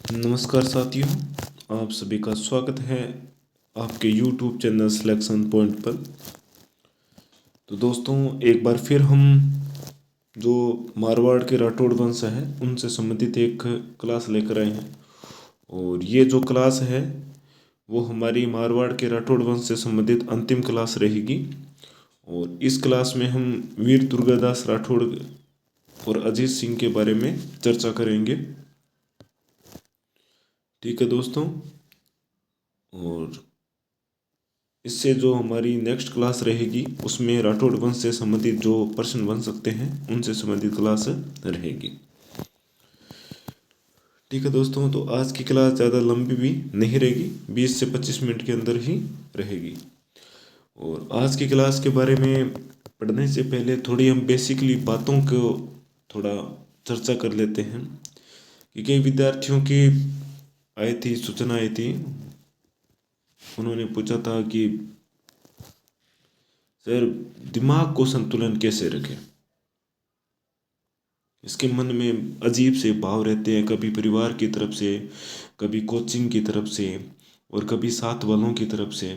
नमस्कार साथियों, आप सभी का स्वागत है आपके YouTube चैनल सिलेक्शन पॉइंट पर। तो दोस्तों, एक बार फिर हम जो मारवाड़ के राठौड़ वंश है उनसे संबंधित एक क्लास लेकर आए हैं। और ये जो क्लास है वो हमारी मारवाड़ के राठौड़ वंश से संबंधित अंतिम क्लास रहेगी। और इस क्लास में हम वीर दुर्गादास राठौड़ और अजीत सिंह के बारे में चर्चा करेंगे। ठीक है दोस्तों, और इससे जो हमारी नेक्स्ट क्लास रहेगी उसमें राठौड़ वंश से संबंधित जो प्रश्न बन सकते हैं उनसे संबंधित क्लास रहेगी। ठीक है दोस्तों, तो आज की क्लास ज़्यादा लंबी भी नहीं रहेगी, 20 से 25 मिनट के अंदर ही रहेगी। और आज की क्लास के बारे में पढ़ने से पहले थोड़ी हम बेसिकली बातों को थोड़ा चर्चा कर लेते हैं कि कई विद्यार्थियों की सूचना आई थी। उन्होंने पूछा था कि सर, दिमाग को संतुलन कैसे रखें। इसके मन में अजीब से भाव रहते हैं, कभी परिवार की तरफ से, कभी कोचिंग की तरफ से और कभी साथ वालों की तरफ से,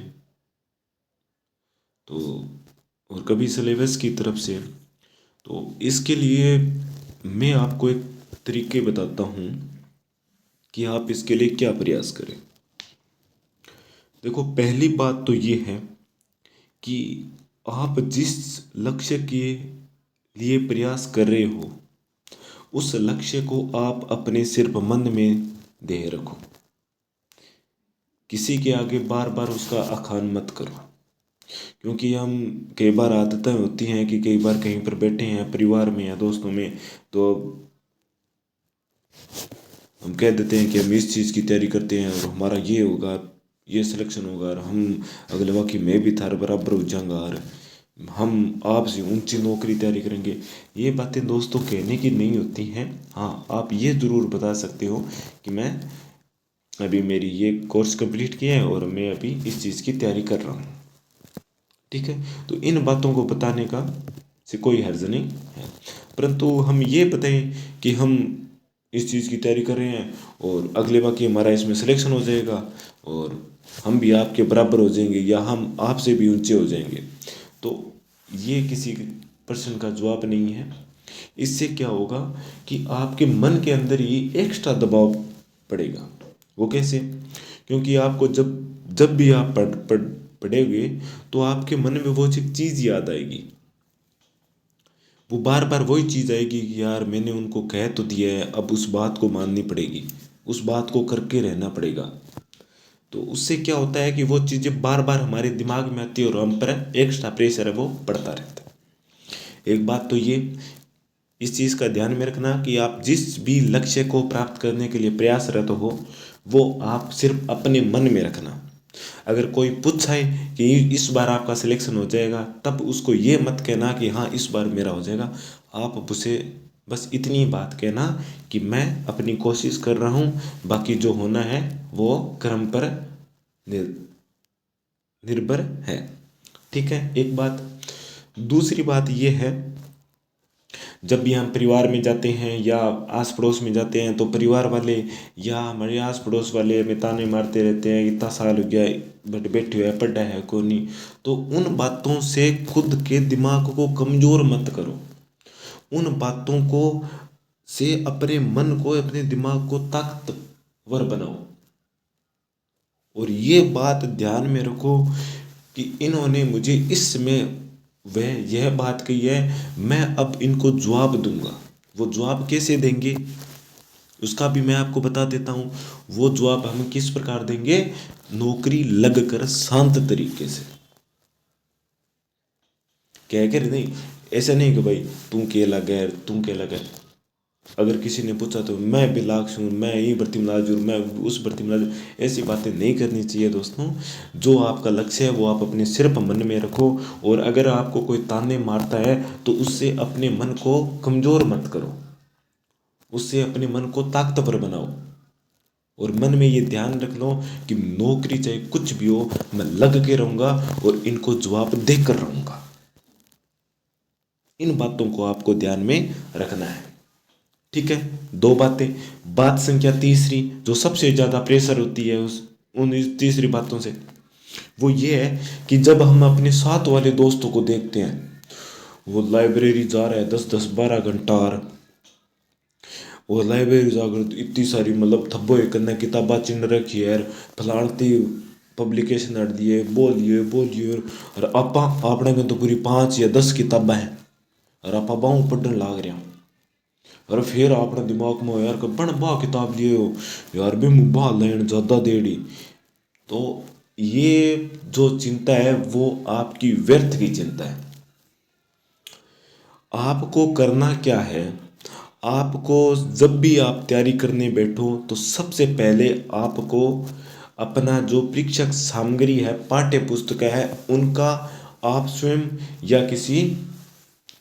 तो और कभी सिलेबस की तरफ से। तो इसके लिए मैं आपको एक तरीके बताता हूँ कि आप इसके लिए क्या प्रयास करें। देखो, पहली बात तो ये है कि आप जिस लक्ष्य के लिए प्रयास कर रहे हो उस लक्ष्य को आप अपने सिर्फ मन में दे रखो। किसी के आगे बार बार उसका अखान मत करो, क्योंकि हम कई बार आदतें होती हैं कि कई बार कहीं पर बैठे हैं परिवार में या दोस्तों में, तो हम कह देते हैं कि हम इस चीज़ की तैयारी करते हैं और हमारा ये होगा, ये सिलेक्शन होगा, और हम अगले वाकई मैं भी थार बराबर हो जाऊंगा और हम आपसे ऊंची नौकरी तैयारी करेंगे। ये बातें दोस्तों कहने की नहीं होती हैं। हाँ, आप ये ज़रूर बता सकते हो कि मैं अभी मेरी ये कोर्स कंप्लीट किया है और मैं अभी इस चीज़ की तैयारी कर रहा हूँ। ठीक है, तो इन बातों को बताने का से कोई हर्ज नहीं है, परंतु हम ये बताएं कि हम इस चीज़ की तैयारी कर रहे हैं और अगले बार कि हमारा इसमें सिलेक्शन हो जाएगा और हम भी आपके बराबर हो जाएंगे या हम आपसे भी ऊंचे हो जाएंगे, तो ये किसी प्रश्न का जवाब नहीं है। इससे क्या होगा कि आपके मन के अंदर ही एक्स्ट्रा दबाव पड़ेगा। वो कैसे? क्योंकि आपको जब जब भी आप पढ़ोगे तो आपके मन में वो चीज़ याद आएगी, वो बार बार वही चीज़ आएगी कि यार मैंने उनको कह तो दिया है, अब उस बात को माननी पड़ेगी, उस बात को करके रहना पड़ेगा। तो उससे क्या होता है कि वो चीज़ें बार बार हमारे दिमाग में आती है और हम पर एक्स्ट्रा प्रेशर है वो बढ़ता रहता है। एक बात तो ये, इस चीज़ का ध्यान में रखना कि आप जिस भी लक्ष्य को प्राप्त करने के लिए प्रयासरत हो वो आप सिर्फ अपने मन में रखना। अगर कोई पूछे कि इस बार आपका सिलेक्शन हो जाएगा, तब उसको ये मत कहना कि हाँ इस बार मेरा हो जाएगा। आप उसे बस इतनी बात कहना कि मैं अपनी कोशिश कर रहा हूँ, बाकी जो होना है वो क्रम पर निर्भर है। ठीक है, एक बात। दूसरी बात ये है, जब भी हम परिवार में जाते हैं या आस पड़ोस में जाते हैं तो परिवार वाले या हमारे आस पड़ोस वाले हमें ताने मारते रहते हैं, इतना साल हो गया बट बैठे हुए पढ़ा है को नहीं। तो उन बातों से खुद के दिमाग को कमज़ोर मत करो। उन बातों को से अपने मन को, अपने दिमाग को ताकतवर बनाओ। और ये बात ध्यान में रखो कि इन्होंने मुझे इस समय वह यह बात कही है, मैं अब इनको जवाब दूंगा। वो जवाब कैसे देंगे उसका भी मैं आपको बता देता हूँ। वो जवाब हम किस प्रकार देंगे, नौकरी लग कर शांत तरीके से कह कर नहीं। ऐसा नहीं कि भाई तू के लगे तू के लगे। अगर किसी ने पूछा तो मैं बिलाक्ष हूँ, मैं ये भर्ती में लाजूर, मैं उस भर्ती में लाजूर, ऐसी बातें नहीं करनी चाहिए दोस्तों। जो आपका लक्ष्य है वो आप अपने सिर्फ मन में रखो। और अगर आपको कोई ताने मारता है तो उससे अपने मन को कमज़ोर मत करो, उससे अपने मन को ताकतवर बनाओ। और मन में ये ध्यान रख लो कि नौकरी चाहे कुछ भी हो, मैं लग के रहूँगा और इनको जवाब देकर रहूँगा। इन बातों को आपको ध्यान में रखना है। ठीक है, दो बातें। बात संख्या तीसरी जो सबसे ज़्यादा प्रेशर होती है उस उन तीसरी बातों से, वो ये है कि जब हम अपने साथ वाले दोस्तों को देखते हैं, वो लाइब्रेरी जा रहा है 10-10 12 घंटा, और लाइब्रेरी जाकर इतनी सारी मतलब थब्बो एक कन्ने किताबा चिन्ह रखी है, फलाणती पब्लिकेशन हट दिए बोलिए और आपा आपने के तो पूरी 5 या 10 किताबें हैं और आपा बाहू पढ़ने लाग रहे हैं। और फिर आपने दिमाग में यार बन बा किताब लिए हो यार भी मुँह लेन ज़्यादा देड़ी। तो ये जो चिंता है वो आपकी व्यर्थ की चिंता है। आपको करना क्या है, आपको जब भी आप तैयारी करने बैठो तो सबसे पहले आपको अपना जो परीक्षक सामग्री है, पाठ्य पुस्तक है, उनका आप स्वयं या किसी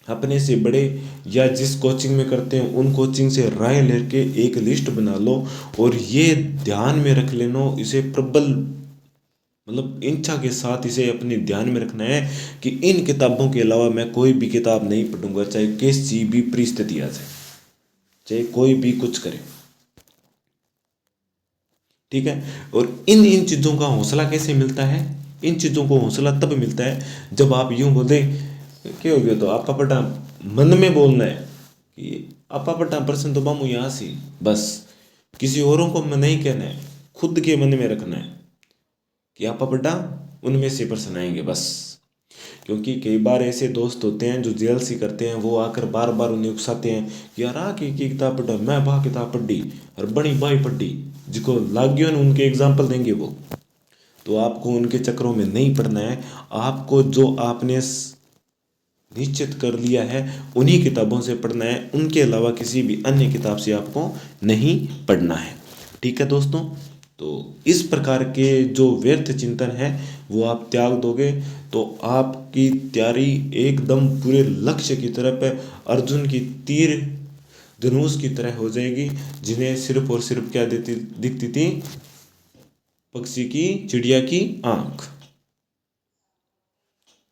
अपने से बड़े या जिस कोचिंग में करते हैं उन कोचिंग से राय लेके एक लिस्ट बना लो। और ये ध्यान में रख लेना, इसे प्रबल मतलब इच्छा के साथ इसे अपने ध्यान में रखना है कि इन किताबों के अलावा मैं कोई भी किताब नहीं पढ़ूंगा, चाहे किसी भी परिस्थिति आ जाए, चाहे कोई भी कुछ करे। ठीक है। और इन इन चीज़ों का हौसला कैसे मिलता है, इन चीज़ों को हौसला तब मिलता है जब आप यूं बोले क्या हो गया, तो आपका पटा मन में बोलना है कि आपा पटा प्रश्न तो बामू यहाँ से, बस किसी औरों को नहीं कहना है, खुद के मन में रखना है कि आपा पटा उनमें से प्रश्न आएंगे बस। क्योंकि कई बार ऐसे दोस्त होते हैं जो जेलसी करते हैं, वो आकर बार बार उन्हें उकसाते हैं कि यार आ की किताब पढ़ा, मैं बा किताब पढ़ी और बड़ी बाई पढ़ी, जिसको लाग गयो ना उनके एग्जाम्पल देंगे वो। तो आपको उनके चक्रों में नहीं पढ़ना है, आपको जो आपने निश्चित कर लिया है उन्हीं किताबों से पढ़ना है, उनके अलावा किसी भी अन्य किताब से आपको नहीं पढ़ना है। ठीक है दोस्तों, तो इस प्रकार के जो व्यर्थ चिंतन है वो आप त्याग दोगे तो आपकी तैयारी एकदम पूरे लक्ष्य की तरफ है, अर्जुन की तीर धनुष की तरह हो जाएगी, जिन्हें सिर्फ और सिर्फ क्या दिखती थी, पक्षी की चिड़िया की आंख।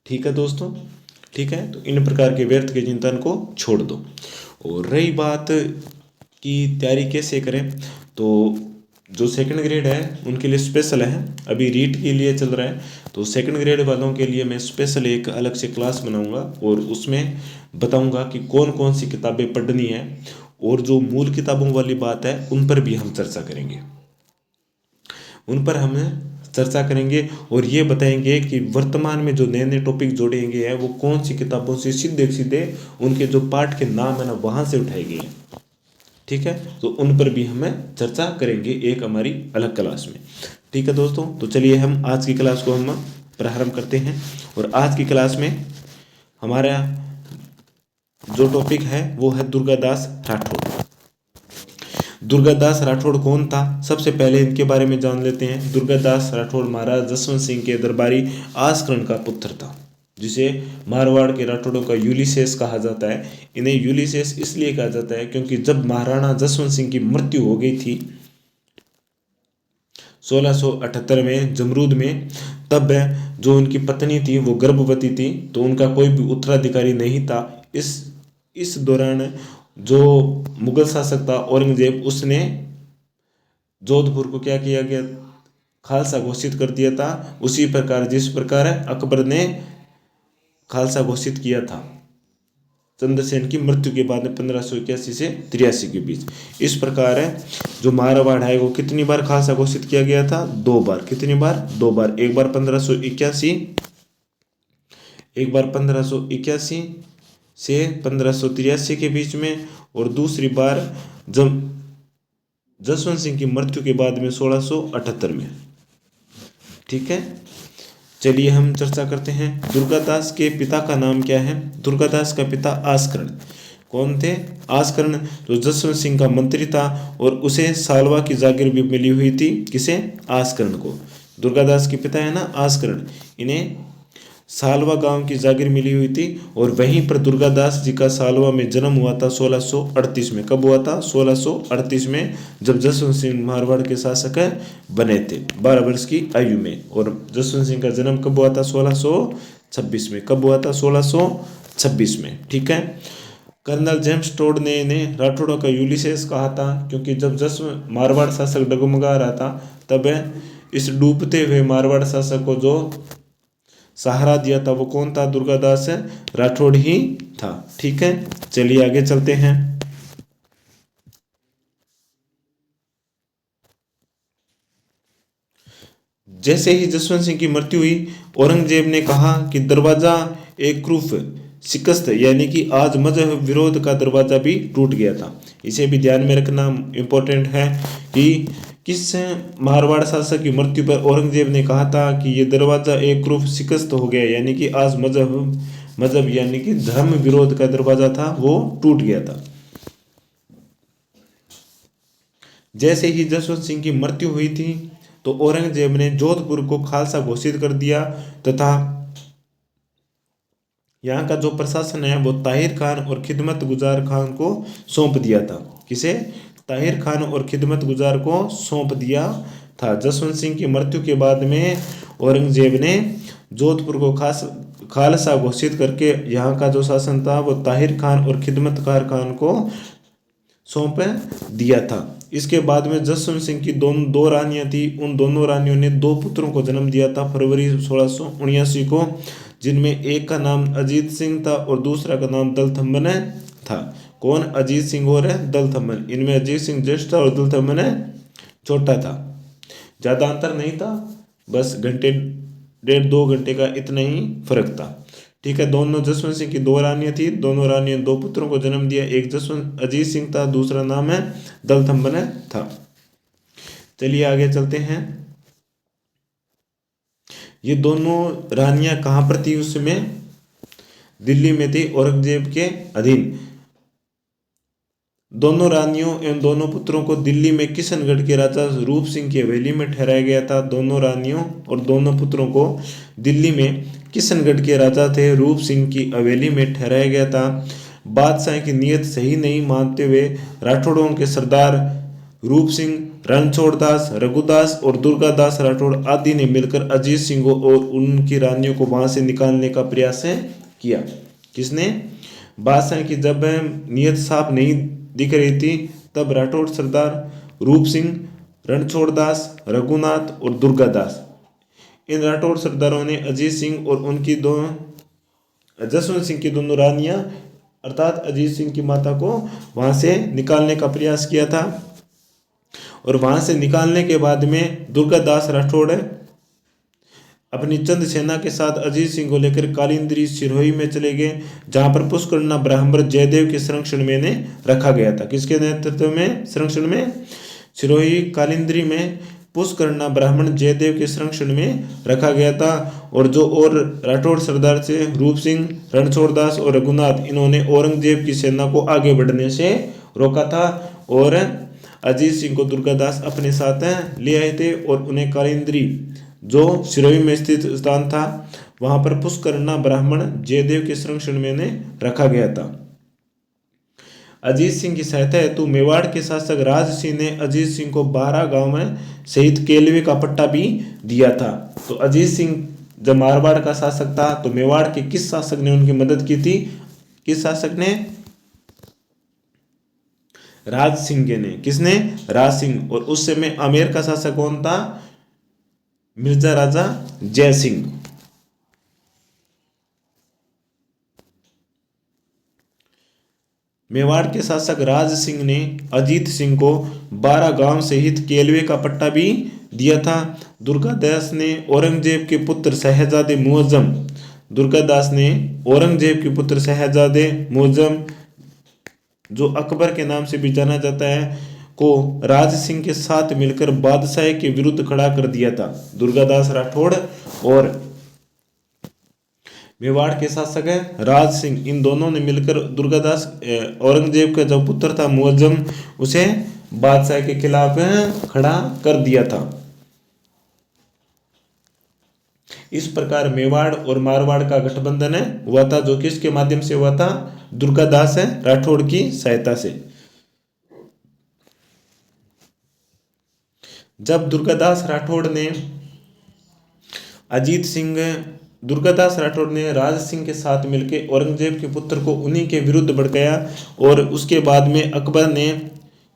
ठीक है दोस्तों, ठीक है। तो इन प्रकार के व्यर्थ के चिंतन को छोड़ दो। और रही बात की तैयारी कैसे करें, तो जो सेकंड ग्रेड है उनके लिए स्पेशल है, अभी रीट के लिए चल रहा है, तो सेकंड ग्रेड वालों के लिए मैं स्पेशल एक अलग से क्लास बनाऊंगा और उसमें बताऊंगा कि कौन कौन सी किताबें पढ़नी है, और जो मूल किताबों वाली बात है उन पर भी हम चर्चा करेंगे, उन पर हम चर्चा करेंगे और ये बताएंगे कि वर्तमान में जो नए नए टॉपिक जोड़ेंगे हैं वो कौन सी किताबों से सीधे सीधे उनके जो पाठ के नाम है ना वहाँ से उठाए गए हैं। ठीक है, तो उन पर भी हमें चर्चा करेंगे एक हमारी अलग क्लास में। ठीक है दोस्तों, तो चलिए हम आज की क्लास को हम प्रारंभ करते हैं। और आज की क्लास में हमारा जो टॉपिक है वो है दुर्गादास राठौड़। दुर्गादास राठौड़ कौन था, सबसे पहले इनके बारे में जान लेते हैं। दुर्गादास राठौड़ महाराज जसवंत सिंह के दरबारी आस्करण का पुत्र था, जिसे मारवाड़ के राठौड़ों का यूलिसेस कहा जाता है। इन्हें यूलिसेस इसलिए कहा जाता है क्योंकि जब महाराणा जसवंत सिंह की मृत्यु हो गई थी 1678 में जमरूद में, तब जो उनकी पत्नी थी वो गर्भवती थी, तो उनका कोई भी उत्तराधिकारी नहीं था। इस दौरान जो मुगल शासक था औरंगजेब, उसने जोधपुर को क्या किया गया, खालसा घोषित कर दिया था, उसी प्रकार जिस प्रकार अकबर ने खालसा घोषित किया था चंद्रसेन की मृत्यु के बाद 1581 से 83 के बीच। इस प्रकार है जो मारवाड़ है वो कितनी बार खालसा घोषित किया गया था, 2 बार। कितनी बार, 2 बार। एक बार 1581, एक बार 1581 से 1583 के बीच में, और दूसरी बार जब जसवंत सिंह की मृत्यु के बाद में 1678 में। ठीक है, चलिए हम चर्चा करते हैं। दुर्गादास के पिता का नाम क्या है। दुर्गादास का पिता आस्करण कौन थे, आस्करण जो जसवंत सिंह का मंत्री था और उसे सालवा की जागीर भी मिली हुई थी, किसे, आस्करण को। दुर्गादास के पिता है ना आस्करण, इन्हें सालवा गांव की जागीर मिली हुई थी, और वहीं पर दुर्गादास जी का सालवा में जन्म हुआ था 1638 में। कब हुआ था, 1638 में, जब जसवंत सिंह मारवाड़ के शासक बने थे 12 वर्ष की आयु में। और जसवंत सिंह का जन्म कब हुआ था, 1626 में। कब हुआ था, 1626 में। ठीक है, कर्नल जेम्स टोड ने राठौड़ों का यूलिसेस कहा था, क्योंकि जब मारवाड़ शासक डगमगा रहा था तब इस डूबते हुए मारवाड़ शासक को जो सहारा दिया था वो कौन था? दुर्गादास राठौड़ ही था। ठीक है, चलिए आगे चलते हैं। जैसे ही जसवंत सिंह की मृत्यु हुई, औरंगजेब ने कहा कि दरवाजा एक रूफ शिकस्त, यानी कि आज मजहब विरोध का दरवाजा भी टूट गया था। इसे भी ध्यान में रखना इम्पोर्टेंट है कि किस मारवाड़ शासक की मृत्यु पर औरंगजेब ने कहा था कि ये दरवाजा एक रूफ शिकस्त हो गया, यानी कि आज मजहब यानी कि धर्म विरोध का दरवाजा था वो टूट गया था। जैसे ही जसवंत सिंह की मृत्यु हुई थी तो औरंगजेब ने जोधपुर को खालसा घोषित कर दिया तथा यहाँ का जो प्रशासन है वो ताहिर खान और खिदमत गुजार खान को सौंप दिया था। किसे? ताहिर खान और खिदमत गुजार को सौंप दिया था। जसवंत सिंह की मृत्यु के बाद में औरंगजेब ने जोधपुर को खालसा घोषित करके यहाँ का जो शासन था वो ताहिर खान और खिदमतकार खान को सौंप दिया था। इसके बाद में जसवंत सिंह की दो रानियां थी। उन दोनों रानियों ने दो पुत्रों को जन्म दिया था फरवरी 1679 को, जिनमें एक का नाम अजीत सिंह था और दूसरा का नाम दलथम्बन था। कौन? अजीत सिंह और दलथम्बन। इनमें अजीत सिंह ज्येष्ठ था और दलथम्बन छोटा था। ज़्यादा अंतर नहीं था, बस घंटे 1.5-2 घंटे का इतना ही फर्क था। ठीक है, दोनों जसवंत सिंह की दो रानियां थी। दोनों रानियों ने दो पुत्रों को जन्म दिया। एक जसवंत अजीत सिंह था, दूसरा नाम है दलथम्बन था। चलिए आगे चलते हैं। ये दोनों रानियां कहाँ पर थी उस समय? दिल्ली में थी, औरंगजेब के अधीन। दोनों रानियों एवं दोनों पुत्रों को दिल्ली में किशनगढ़ के राजा रूप सिंह की हवेली में ठहराया गया था। दोनों रानियों और दोनों पुत्रों को दिल्ली में किशनगढ़ के राजा थे रूप सिंह की हवेली में ठहराया गया था। बादशाह की नीयत सही नहीं मानते हुए राठौड़ों के सरदार रूप सिंह, रणछोड़ दास, रघुदास और दुर्गादास राठौड़ आदि ने मिलकर अजीत सिंह और उनकी रानियों को वहां से निकालने का प्रयास किया। किसने? बादशाह की जब नीयत साफ नहीं दिख रही थी तब राठौड़ सरदार रूप सिंह, रणछोड़ दास, रघुनाथ और दुर्गादास, इन राठौड़ सरदारों ने अजीत सिंह और उनकी जसवंत सिंह की दोनों रानियां अर्थात अजीत सिंह की माता को वहां से निकालने का प्रयास किया था। और वहां से निकालने के बाद में दुर्गादास राठौड़ अपनी चंद सेना के साथ अजीत सिंह को लेकर कालिंदी सिरोही में चले गए, जहां पर पुष्करणा ब्राह्मण जयदेव के संरक्षण में ने रखा गया था। किसके नेतृत्व में? संरक्षण में सिरोही कालिंदी में पुष्करणा ब्राह्मण जयदेव के संरक्षण में रखा गया था। और जो और राठौड़ सरदार से रूप सिंह, रणछोड़ दास और रघुनाथ, इन्होंने औरंगजेब की सेना को आगे बढ़ने से रोका था और अजीत सिंह को दुर्गादास अपने साथ ले आए थे और उन्हें कालिंदी जो सिरोही में स्थित स्थान था वहां पर पुष्करणा ब्राह्मण जयदेव के संरक्षण में ने रखा गया था। अजीत सिंह की सहायता हेतु मेवाड़ के शासक राज सिंह ने अजीत सिंह को 12 गांव में शहीद केलवे का पट्टा भी दिया था। तो अजीत सिंह जब मारवाड़ का शासक था तो मेवाड़ के किस शासक ने उनकी मदद की थी? किस शासक ने? राज सिंह ने। किसने? राज सिंह। और उस समय आमेर का शासक कौन था? मिर्जा राजा जय सिंह। मेवाड़ के शासक राज सिंह ने अजीत सिंह को 12 गांव सहित केलवे का पट्टा भी दिया था। दुर्गादास ने औरंगजेब के पुत्र शहजादे मुअज्जम, दुर्गादास ने औरंगजेब के पुत्र शहजादे मुअज्जम, जो अकबर के नाम से भी जाना जाता है, को राज सिंह के साथ मिलकर बादशाह के विरुद्ध खड़ा कर दिया था। दुर्गादास राठौड़ और मेवाड़ के शासक है राज सिंह, इन दोनों ने मिलकर दुर्गादास औरंगजेब का जो पुत्र था मुअज्जम, उसे बादशाह के खिलाफ खड़ा कर दिया था। इस प्रकार मेवाड़ और मारवाड़ का गठबंधन हुआ था, जो किसके माध्यम से हुआ था? दुर्गादास राठौड़ की सहायता से। जब दुर्गादास राठौड़ ने अजीत सिंह दुर्गादास राठौड़ ने राज सिंह के साथ मिलकर औरंगजेब के पुत्र को उन्हीं के विरुद्ध भड़काया और उसके बाद में अकबर ने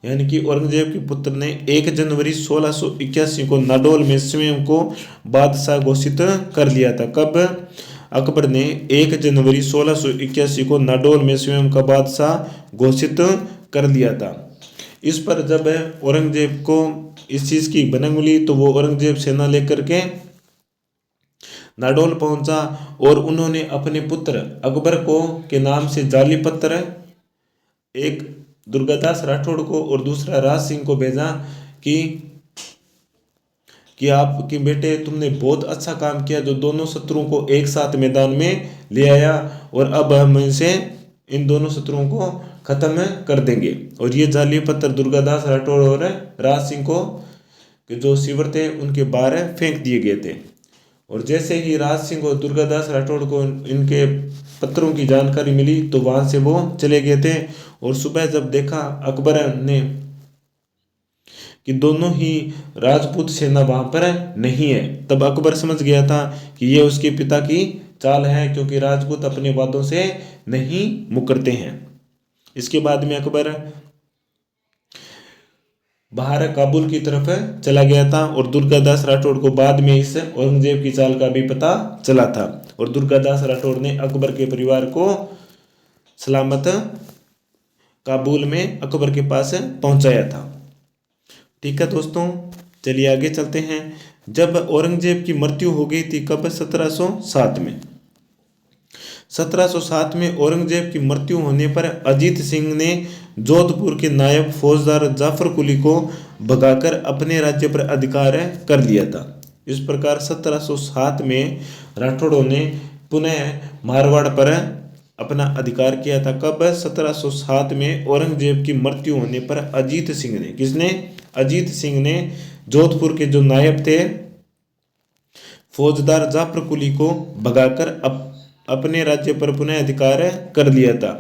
यानी कि औरंगजेब के पुत्र ने 1 जनवरी 1681 को नाडोल में स्वयं को बादशाह घोषित कर लिया था। कब? अकबर ने 1 जनवरी 1681 को नाडोल में स्वयं का बादशाह घोषित कर लिया था। इस पर जब औरंगजेब को इस चीज़ की भनक मिली तो वो औरंगजेब सेना लेकर के नाडोल पहुंचा और उन्होंने अपने पुत्र अकबर को के नाम से जाली पत्र एक दुर्गादास राठौड़ को और दूसरा राज सिंह को भेजा कि आप कि बेटे तुमने बहुत अच्छा काम किया जो दोनों शत्रुओं को एक साथ मैदान में ले आया और अब हम इनसे इन दोनों शत्रुओं को खत्म कर देंगे। और ये जाली पत्र दुर्गादास राठौड़ और राज सिंह को जो शिविर थे उनके बाहर फेंक दिए गए थे। और जैसे ही राज सिंह और दुर्गादास राठौड़ को इनके पत्रों की जानकारी मिली तो वहां से वो चले गए थे। और सुबह जब देखा अकबर ने कि दोनों ही राजपूत सेना वहां पर नहीं है, तब अकबर समझ गया था कि ये उसके पिता की चाल है, क्योंकि राजपूत अपने वादों से नहीं मुकरते हैं। इसके बाद में अकबर बाहर काबुल की तरफ चला गया था और दुर्गादास राठौड़ को बाद में इस औरंगजेब की चाल का भी पता चला था और दुर्गादास राठौड़ ने अकबर के परिवार को सलामत काबुल में अकबर के पास पहुंचाया था। ठीक है दोस्तों, चलिए आगे चलते हैं। जब औरंगजेब की मृत्यु हो गई थी, कब? 1707 में। 1707 में औरंगजेब की मृत्यु होने पर अजीत सिंह ने जोधपुर के नायब फौजदार जाफर कुली को भगाकर अपने राज्य पर अधिकार कर लिया था। इस प्रकार 1707 में राठौड़ों ने पुनः मारवाड़ पर अपना अधिकार किया था। कब? 1707 में औरंगजेब की मृत्यु होने पर अजीत सिंह ने, किसने? अजीत सिंह ने जोधपुर के जो नायब थे फौजदार जाफर कुली को भगाकर अपने राज्य पर पुनः अधिकार कर लिया था।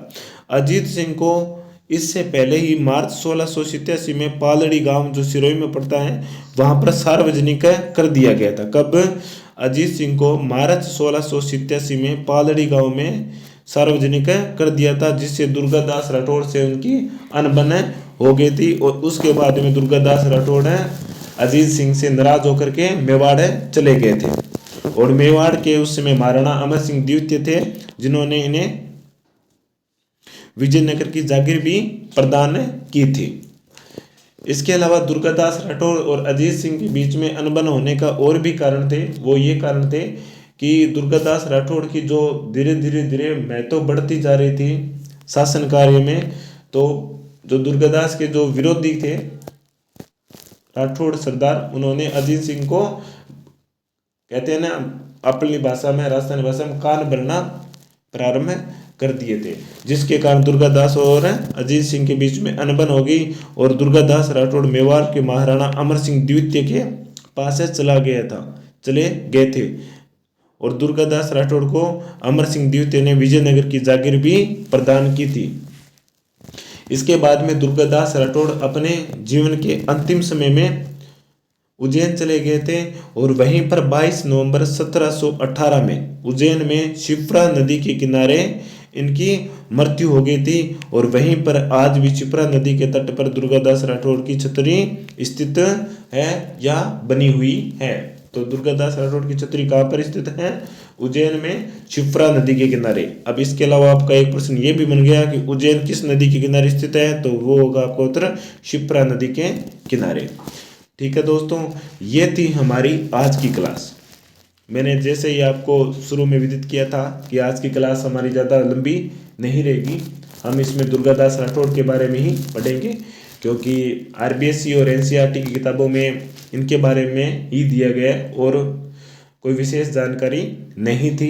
अजीत सिंह को इससे पहले ही मार्च 1687 में पालड़ी गांव जो सिरोही में पड़ता है वहां पर सार्वजनिक कर दिया गया था। कब? अजीत सिंह को मार्च 1687 में पालड़ी गांव में सार्वजनिक कर दिया था, जिससे दुर्गादास राठौड़ से उनकी अनबन हो गई थी। और उसके बाद में दुर्गादास राठौड़ अजीत सिंह से नाराज होकर के मेवाड़ चले गए थे और मेवाड़ के उस समय महाराणा अमर सिंह द्वितीय थे, जिन्होंने इन्हें विजयनगर की जागीर भी प्रदान की थी। इसके अलावा दुर्गादास राठौड़ और अजीत सिंह के बीच में अनबन होने का और भी कारण थे। वो ये कारण थे कि दुर्गादास राठौड़ की जो धीरे धीरे महत्व बढ़ती जा रही थी शासन कार्य में, तो जो दुर्गादास के जो विरोधी थे राठौड़ सरदार, उन्होंने अजीत सिंह को, कहते हैं ना अपनी भाषा में, राजस्थानी भाषा में, कान भरना प्रारंभ कर दिए थे, जिसके कारण दुर्गादास और अजीत सिंह के बीच में अनबन हो गई और दुर्गादास राठौड़ मेवाड़ के महाराणा अमर सिंह द्वितीय के पास चले गए थे और दुर्गादास राठौड़ को अमर सिंह द्वितीय ने विजयनगर की जागीर भी प्रदान की थी। इसके बाद में दुर्गादास राठौड़ अपने जीवन के अंतिम समय में उज्जैन चले गए थे और वहीं पर 22 नवंबर 1718 में उज्जैन में शिप्रा नदी के किनारे इनकी मृत्यु हो गई थी और वहीं पर आज भी शिप्रा नदी के तट पर दुर्गादास राठौड़ की छतरी स्थित है या बनी हुई है। तो दुर्गादास राठौड़ की छतरी कहाँ पर स्थित है? उज्जैन में शिप्रा नदी के किनारे। अब इसके अलावा आपका एक प्रश्न ये भी बन गया कि उज्जैन किस नदी के किनारे स्थित है, तो वो होगा आपका उत्तर शिप्रा नदी के किनारे। ठीक है दोस्तों, ये थी हमारी आज की क्लास। मैंने जैसे ही आपको शुरू में विदित किया था कि आज की क्लास हमारी ज़्यादा लंबी नहीं रहेगी, हम इसमें दुर्गादास राठौड़ के बारे में ही पढ़ेंगे, क्योंकि आरबीएससी और एनसीईआरटी की किताबों में इनके बारे में ही दिया गया और कोई विशेष जानकारी नहीं थी।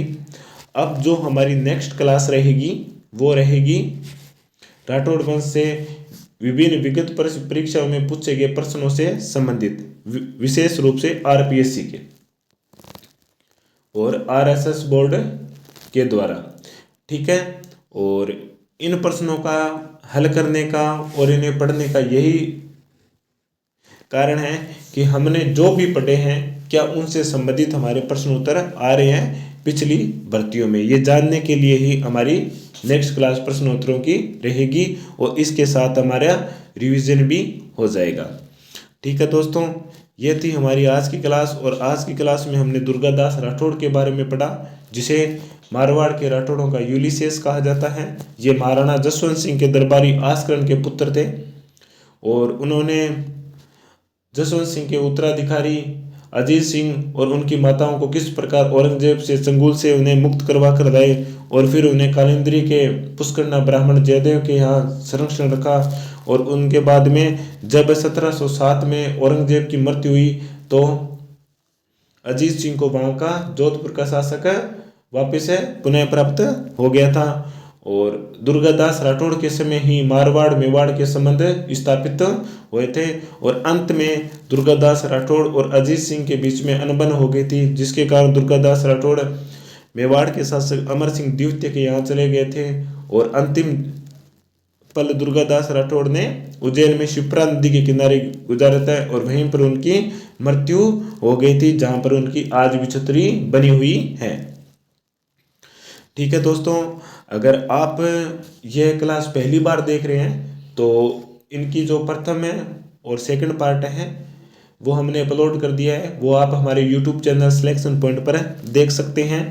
अब जो हमारी नेक्स्ट क्लास रहेगी वो रहेगी राठौड़ वंश से विभिन्न विगत परीक्षाओं में पूछे गए प्रश्नों से संबंधित, विशेष रूप से आरपीएससी के और आरएसएस बोर्ड के द्वारा। ठीक है, और इन प्रश्नों का हल करने का और इन्हें पढ़ने का यही कारण है कि हमने जो भी पढ़े हैं क्या उनसे संबंधित हमारे प्रश्न उत्तर आ रहे हैं पिछली भर्तियों में। ये जानने के लिए ही हमारी नेक्स्ट क्लास प्रश्नोत्तरों की रहेगी और इसके साथ हमारा रिवीजन भी हो जाएगा। ठीक है दोस्तों, ये थी हमारी आज की क्लास और आज की क्लास में हमने दुर्गादास राठौड़ के बारे में पढ़ा, जिसे मारवाड़ के राठौड़ों का यूलिसेस कहा जाता है। ये महाराणा जसवंत सिंह के दरबारी आस्करण के पुत्र थे और उन्होंने जसवंत सिंह के उत्तराधिकारी अजीत सिंह और उनकी माताओं को किस प्रकार औरंगजेब से चंगुल से उन्हें मुक्त करवा कर लाए और फिर उन्हें कालिंदी के पुष्करना ब्राह्मण जयदेव के यहाँ संरक्षण रखा। और उनके बाद में जब 1707 में औरंगजेब की मृत्यु हुई तो अजीत सिंह को वहाँ का जोधपुर का शासक वापस से पुनः प्राप्त हो गया था। और दुर्गादास राठौड़ के समय ही मारवाड़ मेवाड़ के संबंध स्थापित हुए थे और अंत में दुर्गादास राठौड़ और अजीत सिंह के बीच में अनबन हो गई थी, जिसके कारण दुर्गादास राठौड़ मेवाड़ के शासक अमर सिंह द्वितीय के यहाँ चले गए थे और अंतिम पल दुर्गादास राठौड़ ने उज्जैन में शिप्रा नदी के किनारे गुजारा था और वहीं पर उनकी मृत्यु हो गई थी, जहां पर उनकी आज भी छतरी बनी हुई है। ठीक है दोस्तों, अगर आप यह क्लास पहली बार देख रहे हैं तो इनकी जो प्रथम है और सेकंड पार्ट है वो हमने अपलोड कर दिया है, वो आप हमारे YouTube चैनल सिलेक्शन पॉइंट पर देख सकते हैं।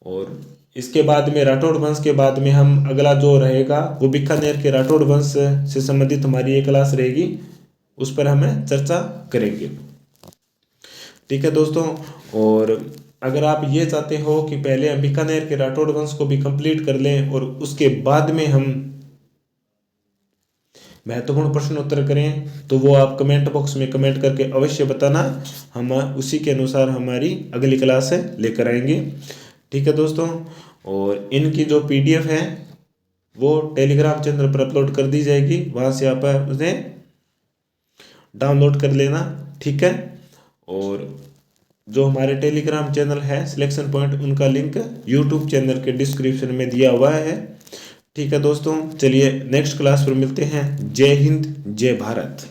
और इसके बाद में राठौड़ वंश के बाद में हम अगला जो रहेगा वो बीकानेर के राठौड़ वंश से संबंधित हमारी ये क्लास रहेगी, उस पर हम चर्चा करेंगे। ठीक है दोस्तों, और अगर आप ये चाहते हो कि पहले हम बीकानेर के राठौड़ वंश को भी कंप्लीट कर लें और उसके बाद में हम महत्वपूर्ण प्रश्नोत्तर करें, तो वो आप कमेंट बॉक्स में कमेंट करके अवश्य बताना, हम उसी के अनुसार हमारी अगली क्लास लेकर आएंगे। ठीक है दोस्तों, और इनकी जो PDF है वो टेलीग्राम चैनल पर अपलोड कर दी जाएगी, वहाँ से आप उसे डाउनलोड कर लेना। ठीक है, और जो हमारे टेलीग्राम चैनल है सिलेक्शन पॉइंट, उनका लिंक YouTube चैनल के डिस्क्रिप्शन में दिया हुआ है। ठीक है दोस्तों, चलिए नेक्स्ट क्लास पर मिलते हैं। जय हिंद, जय भारत।